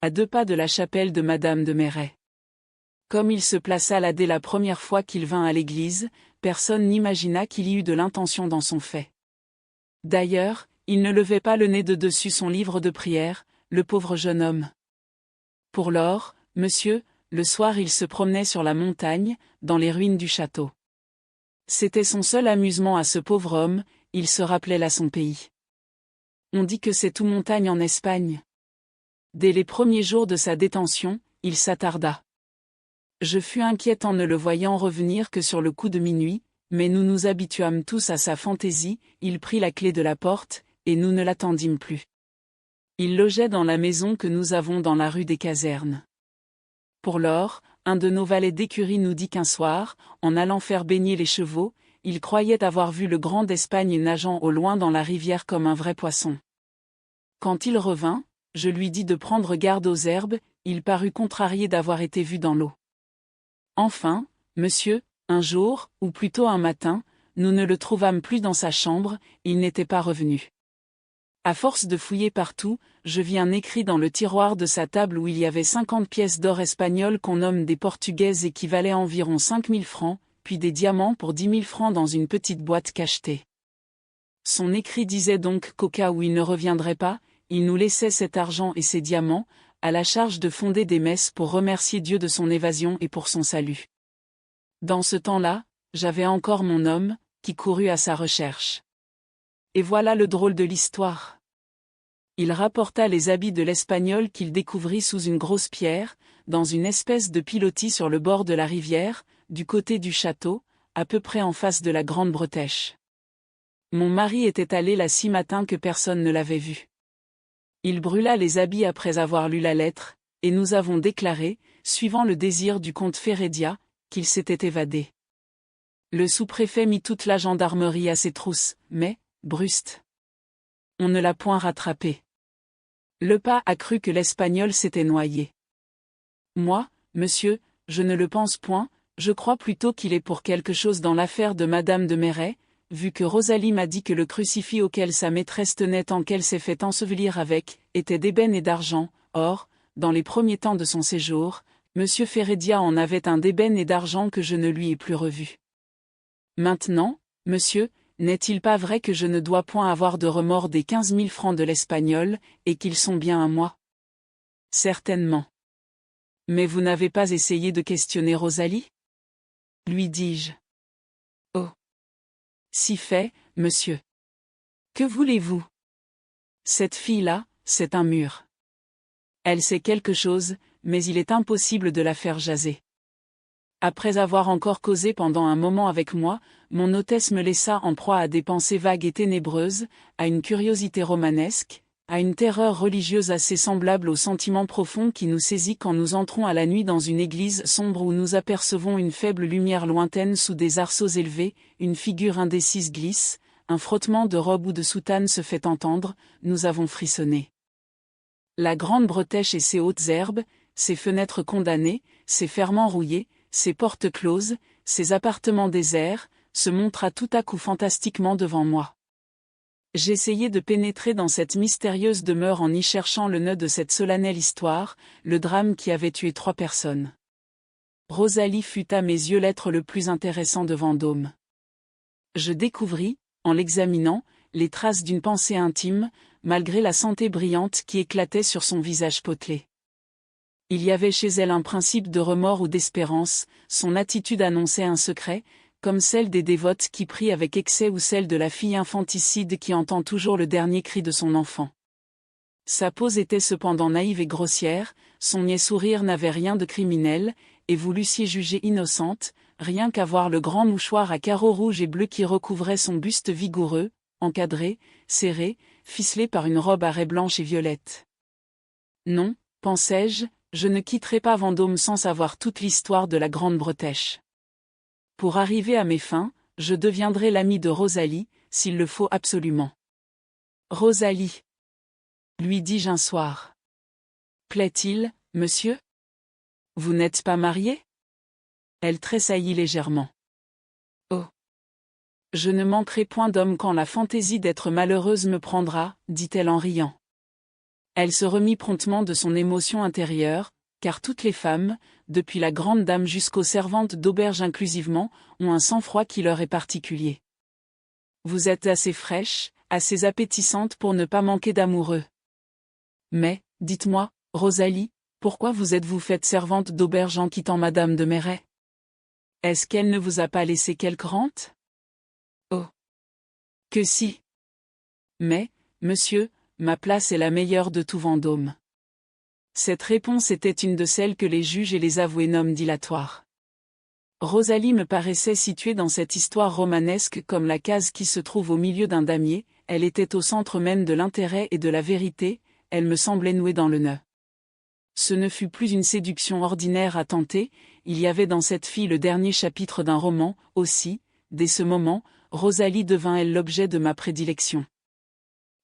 À 2 pas de la chapelle de Madame de Merret. Comme il se plaça là dès la première fois qu'il vint à l'église, personne n'imagina qu'il y eût de l'intention dans son fait. D'ailleurs, il ne levait pas le nez de dessus son livre de prière, le pauvre jeune homme. Pour lors, monsieur, le soir il se promenait sur la montagne, dans les ruines du château. C'était son seul amusement à ce pauvre homme, il se rappelait là son pays. On dit que c'est tout montagne en Espagne. Dès les premiers jours de sa détention, il s'attarda. Je fus inquiète en ne le voyant revenir que sur le coup de minuit, mais nous nous habituâmes tous à sa fantaisie, il prit la clé de la porte, et nous ne l'attendîmes plus. Il logeait dans la maison que nous avons dans la rue des Casernes. Pour lors, un de nos valets d'écurie nous dit qu'un soir, en allant faire baigner les chevaux, il croyait avoir vu le grand d'Espagne nageant au loin dans la rivière comme un vrai poisson. Quand il revint, je lui dis de prendre garde aux herbes, il parut contrarié d'avoir été vu dans l'eau. Enfin, monsieur, un jour, ou plutôt un matin, nous ne le trouvâmes plus dans sa chambre, il n'était pas revenu. À force de fouiller partout, je vis un écrit dans le tiroir de sa table où il y avait 50 pièces d'or espagnoles qu'on nomme des portugaises et qui valaient environ 5 000 francs, puis des diamants pour 10 000 francs dans une petite boîte cachetée. Son écrit disait donc qu'au cas où il ne reviendrait pas, il nous laissait cet argent et ces diamants, à la charge de fonder des messes pour remercier Dieu de son évasion et pour son salut. Dans ce temps-là, j'avais encore mon homme, qui courut à sa recherche. Et voilà le drôle de l'histoire. Il rapporta les habits de l'Espagnol qu'il découvrit sous une grosse pierre, dans une espèce de pilotis sur le bord de la rivière, du côté du château, à peu près en face de la grande bretèche. Mon mari était allé là si matin que personne ne l'avait vu. Il brûla les habits après avoir lu la lettre, et nous avons déclaré, suivant le désir du comte Férédia, qu'il s'était évadé. Le sous-préfet mit toute la gendarmerie à ses trousses, mais, brust, on ne l'a point rattrapé. Lepas a cru que l'Espagnol s'était noyé. Moi, monsieur, je ne le pense point, je crois plutôt qu'il est pour quelque chose dans l'affaire de Madame de Merret, vu que Rosalie m'a dit que le crucifix auquel sa maîtresse tenait tant qu'elle s'est fait ensevelir avec, était d'ébène et d'argent, or, dans les premiers temps de son séjour, monsieur Férédia en avait un d'ébène et d'argent que je ne lui ai plus revu. Maintenant, monsieur, n'est-il pas vrai que je ne dois point avoir de remords des 15 000 francs de l'Espagnol, et qu'ils sont bien à moi? Certainement. Mais vous n'avez pas essayé de questionner Rosalie? Lui dis-je. Oh! Si fait, monsieur. Que voulez-vous? Cette fille-là, c'est un mur. Elle sait quelque chose, mais il est impossible de la faire jaser. Après avoir encore causé pendant un moment avec moi, mon hôtesse me laissa en proie à des pensées vagues et ténébreuses, à une curiosité romanesque, à une terreur religieuse assez semblable au sentiment profond qui nous saisit quand nous entrons à la nuit dans une église sombre où nous apercevons une faible lumière lointaine sous des arceaux élevés, une figure indécise glisse, un frottement de robe ou de soutane se fait entendre, nous avons frissonné. La Grande Bretèche et ses hautes herbes, ses fenêtres condamnées, ses ferrements rouillés, ses portes closes, ses appartements déserts, se montra tout à coup fantastiquement devant moi. J'essayai de pénétrer dans cette mystérieuse demeure en y cherchant le nœud de cette solennelle histoire, le drame qui avait tué 3 personnes. Rosalie fut à mes yeux l'être le plus intéressant de Vendôme. Je découvris, en l'examinant, les traces d'une pensée intime, malgré la santé brillante qui éclatait sur son visage potelé. Il y avait chez elle un principe de remords ou d'espérance, son attitude annonçait un secret, comme celle des dévotes qui prient avec excès ou celle de la fille infanticide qui entend toujours le dernier cri de son enfant. Sa pose était cependant naïve et grossière, son niais sourire n'avait rien de criminel, et vous l'eussiez jugée innocente, rien qu'à voir le grand mouchoir à carreaux rouges et bleus qui recouvrait son buste vigoureux, encadré, serré, ficelé par une robe à raies blanches et violettes. Non, pensai-je, je ne quitterai pas Vendôme sans savoir toute l'histoire de la Grande Bretèche. Pour arriver à mes fins, je deviendrai l'ami de Rosalie, s'il le faut absolument. Rosalie, lui dis-je un soir. Plaît-il, monsieur? Vous n'êtes pas marié? Elle tressaillit légèrement. Oh! Je ne manquerai point d'homme quand la fantaisie d'être malheureuse me prendra, dit-elle en riant. Elle se remit promptement de son émotion intérieure, car toutes les femmes, depuis la grande dame jusqu'aux servantes d'auberge inclusivement, ont un sang-froid qui leur est particulier. Vous êtes assez fraîche, assez appétissante pour ne pas manquer d'amoureux. Mais, dites-moi, Rosalie, pourquoi vous êtes-vous faite servante d'auberge en quittant Madame de Merret? Est-ce qu'elle ne vous a pas laissé quelque rente? Oh! Que si! Mais, monsieur, ma place est la meilleure de tout Vendôme. Cette réponse était une de celles que les juges et les avoués nomment dilatoires. Rosalie me paraissait située dans cette histoire romanesque comme la case qui se trouve au milieu d'un damier, elle était au centre même de l'intérêt et de la vérité, elle me semblait nouée dans le nœud. Ce ne fut plus une séduction ordinaire à tenter, il y avait dans cette fille le dernier chapitre d'un roman, aussi, dès ce moment, Rosalie devint elle l'objet de ma prédilection.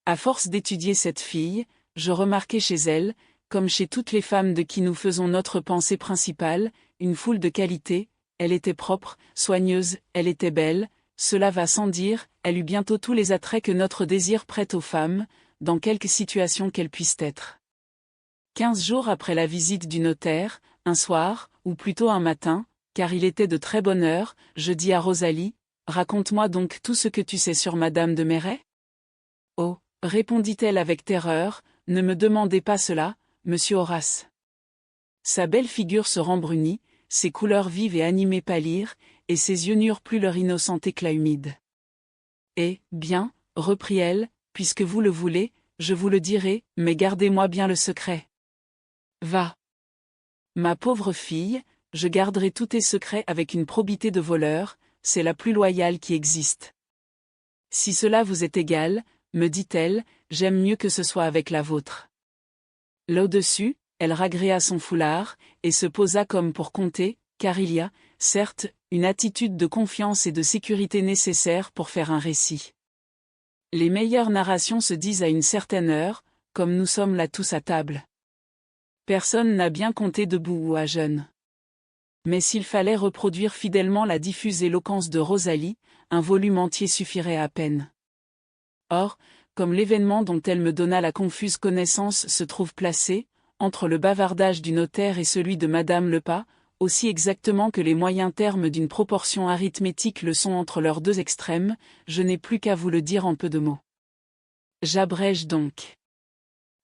À force d'étudier cette fille, je remarquai chez elle, comme chez toutes les femmes de qui nous faisons notre pensée principale, une foule de qualités, elle était propre, soigneuse, elle était belle, cela va sans dire, elle eut bientôt tous les attraits que notre désir prête aux femmes, dans quelque situation qu'elles puissent être. 15 jours après la visite du notaire, un soir, ou plutôt un matin, car il était de très bonne heure, je dis à Rosalie, « Raconte-moi donc tout ce que tu sais sur Madame de Merret ?» « Oh, répondit-elle avec terreur, ne me demandez pas cela, monsieur Horace. » Sa belle figure se rembrunit, ses couleurs vives et animées pâlirent, et ses yeux n'eurent plus leur innocent éclat humide. « Eh, bien, reprit-elle, puisque vous le voulez, je vous le dirai, mais gardez-moi bien le secret. » Va. Ma pauvre fille, je garderai tous tes secrets avec une probité de voleur, c'est la plus loyale qui existe. Si cela vous est égal, me dit-elle, j'aime mieux que ce soit avec la vôtre. Là-dessus, elle ragréa son foulard, et se posa comme pour compter, car il y a, certes, une attitude de confiance et de sécurité nécessaire pour faire un récit. Les meilleures narrations se disent à une certaine heure, comme nous sommes là tous à table. Personne n'a bien compté debout ou à jeun. Mais s'il fallait reproduire fidèlement la diffuse éloquence de Rosalie, un volume entier suffirait à peine. Or, comme l'événement dont elle me donna la confuse connaissance se trouve placé, entre le bavardage du notaire et celui de Madame Lepas, aussi exactement que les moyens termes d'une proportion arithmétique le sont entre leurs deux extrêmes, je n'ai plus qu'à vous le dire en peu de mots. J'abrège donc.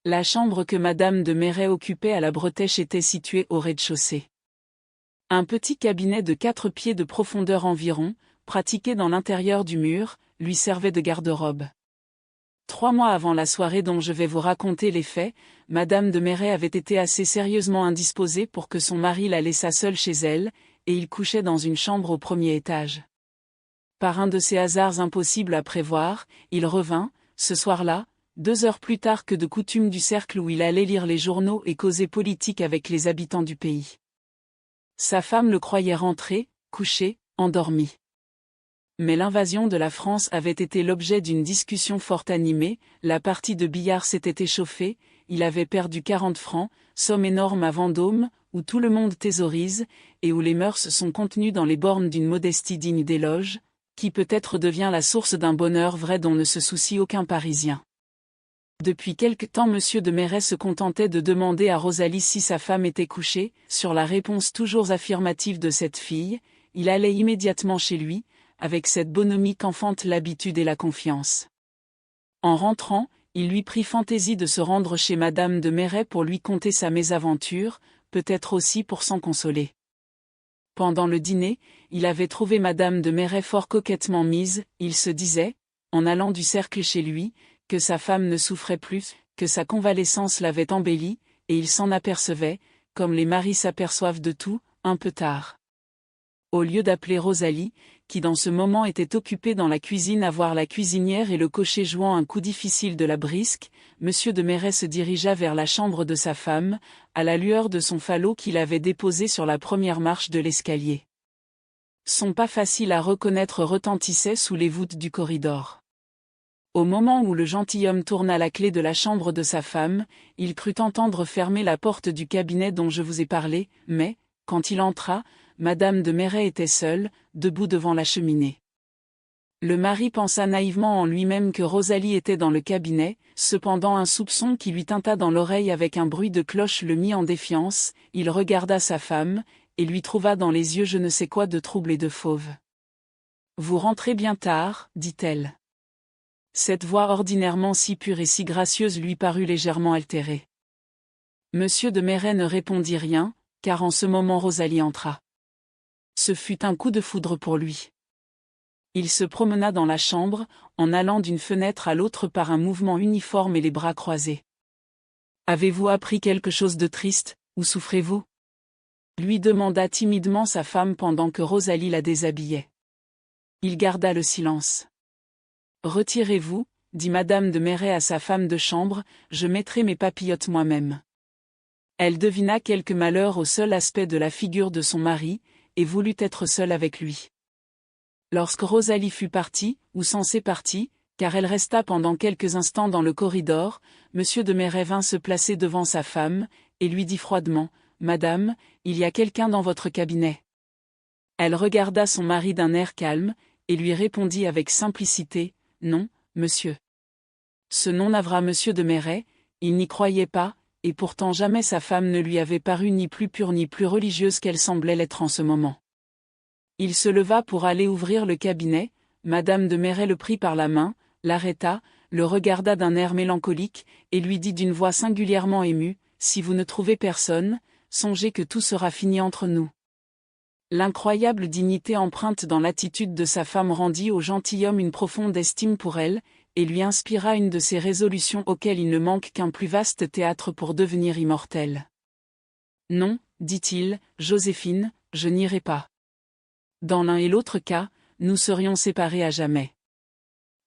La chambre que Madame de Merret occupait à la Bretèche était située au rez-de-chaussée. Un petit cabinet de 4 pieds de profondeur environ, pratiqué dans l'intérieur du mur, lui servait de garde-robe. 3 mois avant la soirée dont je vais vous raconter les faits, Madame de Merret avait été assez sérieusement indisposée pour que son mari la laissât seule chez elle, et il couchait dans une chambre au premier étage. Par un de ces hasards impossibles à prévoir, il revint, ce soir-là, 2 heures plus tard que de coutume du cercle où il allait lire les journaux et causer politique avec les habitants du pays. Sa femme le croyait rentré, couché, endormi. Mais l'invasion de la France avait été l'objet d'une discussion fort animée, la partie de billard s'était échauffée, il avait perdu 40 francs, somme énorme à Vendôme, où tout le monde thésaurise, et où les mœurs sont contenues dans les bornes d'une modestie digne d'éloge, qui peut-être devient la source d'un bonheur vrai dont ne se soucie aucun Parisien. Depuis quelque temps Monsieur de Merret se contentait de demander à Rosalie si sa femme était couchée, sur la réponse toujours affirmative de cette fille, il allait immédiatement chez lui, avec cette bonhomie qu'enfantent l'habitude et la confiance. En rentrant, il lui prit fantaisie de se rendre chez Madame de Merret pour lui conter sa mésaventure, peut-être aussi pour s'en consoler. Pendant le dîner, il avait trouvé Madame de Merret fort coquettement mise, il se disait, en allant du cercle chez lui, que sa femme ne souffrait plus, que sa convalescence l'avait embellie, et il s'en apercevait, comme les maris s'aperçoivent de tout, un peu tard. Au lieu d'appeler Rosalie, qui dans ce moment était occupée dans la cuisine à voir la cuisinière et le cocher jouant un coup difficile de la brisque, Monsieur de Merret se dirigea vers la chambre de sa femme, à la lueur de son falot qu'il avait déposé sur la première marche de l'escalier. Son pas facile à reconnaître retentissait sous les voûtes du corridor. Au moment où le gentilhomme tourna la clé de la chambre de sa femme, il crut entendre fermer la porte du cabinet dont je vous ai parlé, mais, quand il entra, Madame de Merret était seule, debout devant la cheminée. Le mari pensa naïvement en lui-même que Rosalie était dans le cabinet, cependant un soupçon qui lui tinta dans l'oreille avec un bruit de cloche le mit en défiance, il regarda sa femme, et lui trouva dans les yeux je ne sais quoi de trouble et de fauve. « Vous rentrez bien tard, dit-elle. » Cette voix ordinairement si pure et si gracieuse lui parut légèrement altérée. Monsieur de Merret ne répondit rien, car en ce moment Rosalie entra. Ce fut un coup de foudre pour lui. Il se promena dans la chambre, en allant d'une fenêtre à l'autre par un mouvement uniforme et les bras croisés. « Avez-vous appris quelque chose de triste, ou souffrez-vous » lui demanda timidement sa femme pendant que Rosalie la déshabillait. Il garda le silence. « Retirez-vous, dit Madame de Merret à sa femme de chambre, je mettrai mes papillotes moi-même. » Elle devina quelque malheur au seul aspect de la figure de son mari, et voulut être seule avec lui. Lorsque Rosalie fut partie, ou censée partie, car elle resta pendant quelques instants dans le corridor, Monsieur de Merret vint se placer devant sa femme, et lui dit froidement, « Madame, il y a quelqu'un dans votre cabinet. » Elle regarda son mari d'un air calme, et lui répondit avec simplicité, « Non, monsieur. » Ce nom navra Monsieur de Merret, il n'y croyait pas, et pourtant jamais sa femme ne lui avait paru ni plus pure ni plus religieuse qu'elle semblait l'être en ce moment. Il se leva pour aller ouvrir le cabinet, Madame de Merret le prit par la main, l'arrêta, le regarda d'un air mélancolique, et lui dit d'une voix singulièrement émue, « Si vous ne trouvez personne, songez que tout sera fini entre nous. » L'incroyable dignité empreinte dans l'attitude de sa femme rendit au gentilhomme une profonde estime pour elle, et lui inspira une de ces résolutions auxquelles il ne manque qu'un plus vaste théâtre pour devenir immortel. « Non, dit-il, Joséphine, je n'irai pas. Dans l'un et l'autre cas, nous serions séparés à jamais.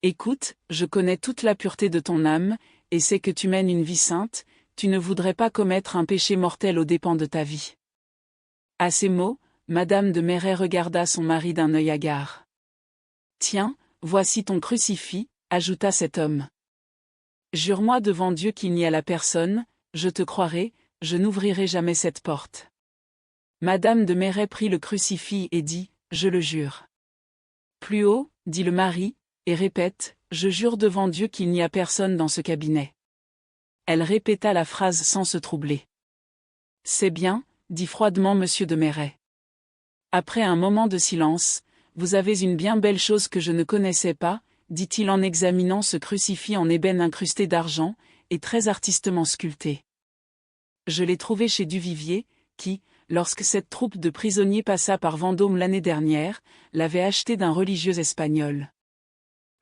Écoute, je connais toute la pureté de ton âme, et sais que tu mènes une vie sainte, tu ne voudrais pas commettre un péché mortel aux dépens de ta vie. » À ces mots, Madame de Merret regarda son mari d'un œil hagard. « Tiens, voici ton crucifix, ajouta cet homme. Jure-moi devant Dieu qu'il n'y a la personne, je te croirai, je n'ouvrirai jamais cette porte. » Madame de Merret prit le crucifix et dit, « Je le jure. » Plus haut, dit le mari, et répète, « Je jure devant Dieu qu'il n'y a personne dans ce cabinet. » Elle répéta la phrase sans se troubler. « C'est bien, dit froidement Monsieur de Merret. Après un moment de silence, « Vous avez une bien belle chose que je ne connaissais pas, » dit-il en examinant ce crucifix en ébène incrusté d'argent, et très artistement sculpté. « Je l'ai trouvé chez Duvivier, qui, lorsque cette troupe de prisonniers passa par Vendôme l'année dernière, l'avait acheté d'un religieux espagnol. »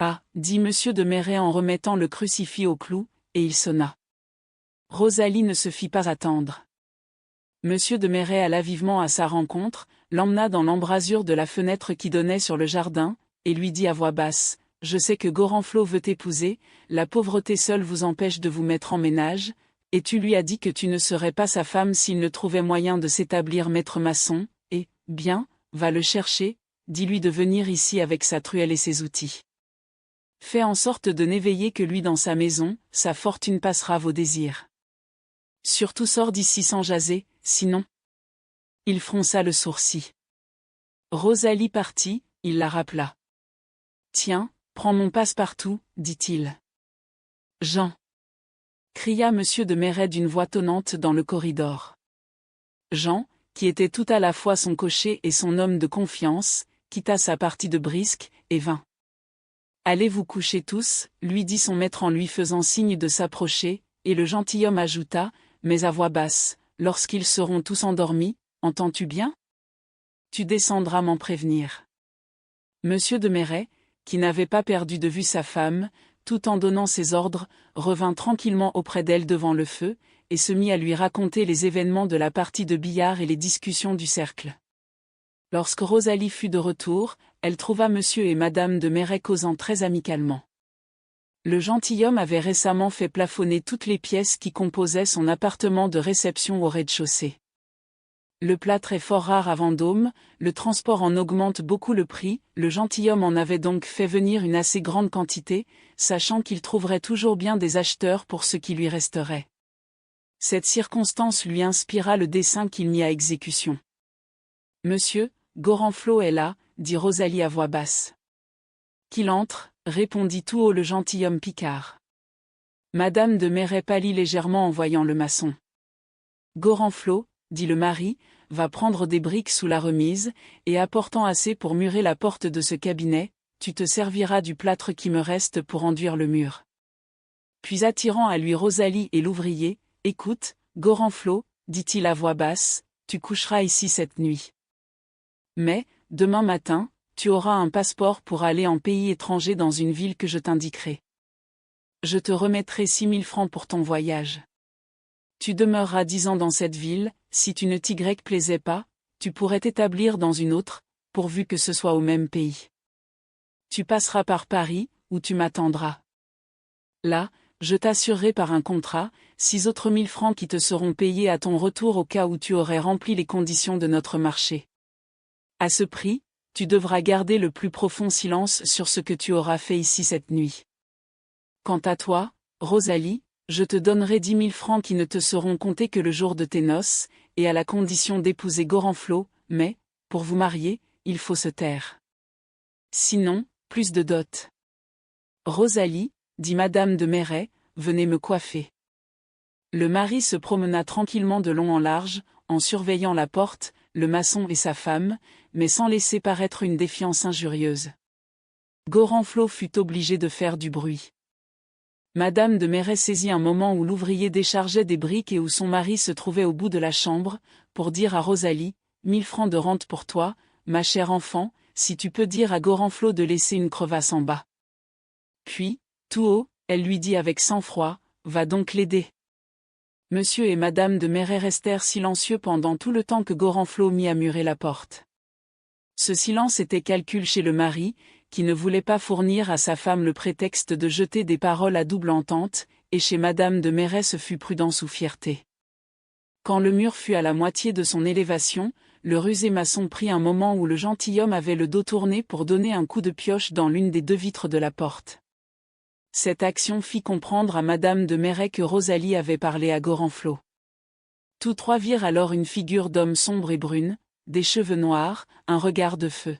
Ah, dit monsieur de Maisret en remettant le crucifix au clou, et il sonna. Rosalie ne se fit pas attendre. Monsieur de Maisret alla vivement à sa rencontre, l'emmena dans l'embrasure de la fenêtre qui donnait sur le jardin, et lui dit à voix basse, « Je sais que Gorenflot veut t'épouser, la pauvreté seule vous empêche de vous mettre en ménage, et tu lui as dit que tu ne serais pas sa femme s'il ne trouvait moyen de s'établir maître maçon, et, bien, va le chercher, dis-lui de venir ici avec sa truelle et ses outils. Fais en sorte de n'éveiller que lui dans sa maison, sa fortune passera vos désirs. Surtout sors d'ici sans jaser, sinon. » Il fronça le sourcil. Rosalie partit, il la rappela. « Tiens, prends mon passe-partout, dit-il. »« Jean !» cria monsieur de Maisret d'une voix tonnante dans le corridor. Jean, qui était tout à la fois son cocher et son homme de confiance, quitta sa partie de brisque, et vint. « Allez vous coucher tous, lui dit son maître en lui faisant signe de s'approcher, et le gentilhomme ajouta, mais à voix basse, lorsqu'ils seront tous endormis, entends-tu bien? Tu descendras m'en prévenir. » Monsieur de Maisret, qui n'avait pas perdu de vue sa femme, tout en donnant ses ordres, revint tranquillement auprès d'elle devant le feu, et se mit à lui raconter les événements de la partie de billard et les discussions du cercle. Lorsque Rosalie fut de retour, elle trouva monsieur et madame de Maisret causant très amicalement. Le gentilhomme avait récemment fait plafonner toutes les pièces qui composaient son appartement de réception au rez-de-chaussée. Le plâtre est fort rare à Vendôme, le transport en augmente beaucoup le prix, le gentilhomme en avait donc fait venir une assez grande quantité, sachant qu'il trouverait toujours bien des acheteurs pour ce qui lui resterait. Cette circonstance lui inspira le dessein qu'il mit à exécution. « Monsieur, Gorenflot est là, » dit Rosalie à voix basse. « Qu'il entre, » répondit tout haut le gentilhomme Picard. Madame de Maisret pâlit légèrement en voyant le maçon. « Gorenflot, » dit le mari, « va prendre des briques sous la remise, et apportant assez pour murer la porte de ce cabinet, tu te serviras du plâtre qui me reste pour enduire le mur. » Puis attirant à lui Rosalie et l'ouvrier, « Écoute, Gorenflot, dit-il à voix basse, tu coucheras ici cette nuit. Mais, demain matin, tu auras un passeport pour aller en pays étranger dans une ville que je t'indiquerai. Je te remettrai 6 000 francs pour ton voyage. Tu demeureras 10 ans dans cette ville, si tu ne t'y plaisais pas, tu pourrais t'établir dans une autre, pourvu que ce soit au même pays. Tu passeras par Paris, où tu m'attendras. Là, je t'assurerai par un contrat, 6 autres 1 000 francs qui te seront payés à ton retour au cas où tu aurais rempli les conditions de notre marché. À ce prix, tu devras garder le plus profond silence sur ce que tu auras fait ici cette nuit. Quant à toi, Rosalie, je te donnerai 10 000 francs qui ne te seront comptés que le jour de tes noces, et à la condition d'épouser Gorenflot, mais, pour vous marier, il faut se taire. Sinon, plus de dot. Rosalie, dit madame de Maisret, venez me coiffer. Le mari se promena tranquillement de long en large, en surveillant la porte, le maçon et sa femme, mais sans laisser paraître une défiance injurieuse. Gorenflot fut obligé de faire du bruit. Madame de Maisret saisit un moment où l'ouvrier déchargeait des briques et où son mari se trouvait au bout de la chambre, pour dire à Rosalie, 1 000 francs de rente pour toi, ma chère enfant, si tu peux dire à Gorenflot de laisser une crevasse en bas. Puis, tout haut, elle lui dit avec sang-froid, va donc l'aider. Monsieur et madame de Maisret restèrent silencieux pendant tout le temps que Gorenflot mit à murer la porte. Ce silence était calcul chez le mari, qui ne voulait pas fournir à sa femme le prétexte de jeter des paroles à double entente, et chez madame de Maisret ce fut prudence ou fierté. Quand le mur fut à la moitié de son élévation, le rusé maçon prit un moment où le gentilhomme avait le dos tourné pour donner un coup de pioche dans l'une des 2 vitres de la porte. Cette action fit comprendre à madame de Maisret que Rosalie avait parlé à Gorenflot. Tous trois virent alors une figure d'homme sombre et brune, des cheveux noirs, un regard de feu.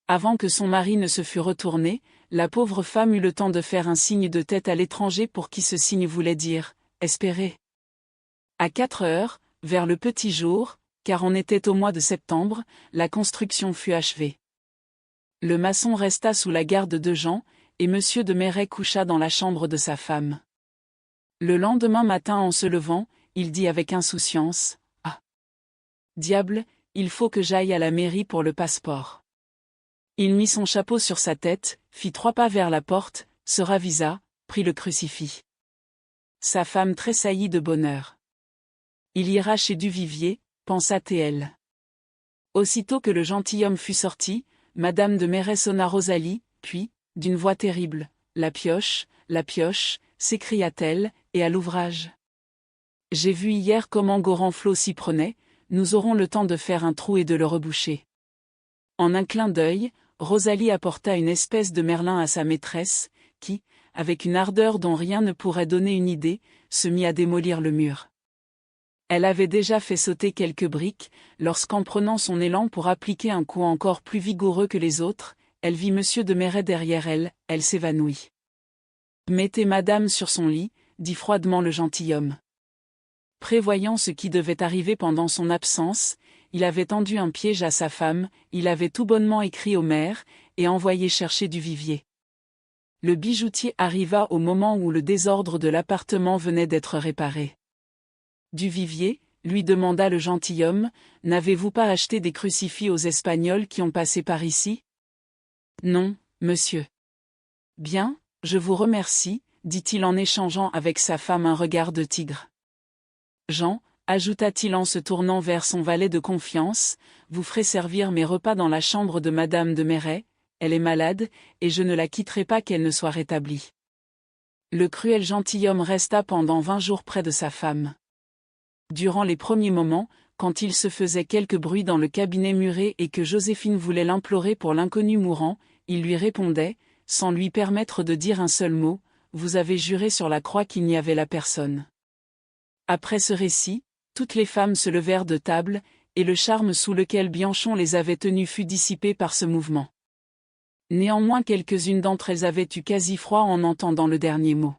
Avant que son mari ne se fût retourné, la pauvre femme eut le temps de faire un signe de tête à l'étranger pour qui ce signe voulait dire « espérer ». À 4 heures, vers le petit jour, car on était au mois de septembre, la construction fut achevée. Le maçon resta sous la garde de Jean, et monsieur de Maisret coucha dans la chambre de sa femme. Le lendemain matin en se levant, il dit avec insouciance « Ah ! Diable, il faut que j'aille à la mairie pour le passeport. Il mit son chapeau sur sa tête, fit 3 pas vers la porte, se ravisa, prit le crucifix. Sa femme tressaillit de bonheur. Il ira chez Duvivier, pensa-t-elle. Aussitôt que le gentilhomme fut sorti, Madame de Merret sonna Rosalie, puis, d'une voix terrible, « La pioche !» s'écria-t-elle, et à l'ouvrage. J'ai vu hier comment Gorenflot s'y prenait, nous aurons le temps de faire un trou et de le reboucher. En un clin d'œil, Rosalie apporta une espèce de merlin à sa maîtresse, qui, avec une ardeur dont rien ne pourrait donner une idée, se mit à démolir le mur. Elle avait déjà fait sauter quelques briques, lorsqu'en prenant son élan pour appliquer un coup encore plus vigoureux que les autres, elle vit Monsieur de Merret derrière elle, elle s'évanouit. « Mettez madame sur son lit », dit froidement le gentilhomme. Prévoyant ce qui devait arriver pendant son absence, il avait tendu un piège à sa femme, il avait tout bonnement écrit au maire, et envoyé chercher Duvivier. Le bijoutier arriva au moment où le désordre de l'appartement venait d'être réparé. Duvivier, lui demanda le gentilhomme, n'avez-vous pas acheté des crucifix aux Espagnols qui ont passé par ici? Non, monsieur. Bien, je vous remercie, dit-il en échangeant avec sa femme un regard de tigre. Jean, ajouta-t-il en se tournant vers son valet de confiance, vous ferez servir mes repas dans la chambre de Madame de Merret, elle est malade, et je ne la quitterai pas qu'elle ne soit rétablie. Le cruel gentilhomme resta pendant 20 jours près de sa femme. Durant les premiers moments, quand il se faisait quelque bruit dans le cabinet muré et que Joséphine voulait l'implorer pour l'inconnu mourant, il lui répondait, sans lui permettre de dire un seul mot, « Vous avez juré sur la croix qu'il n'y avait là personne. » Après ce récit, toutes les femmes se levèrent de table, et le charme sous lequel Bianchon les avait tenues fut dissipé par ce mouvement. Néanmoins quelques-unes d'entre elles avaient eu quasi froid en entendant le dernier mot.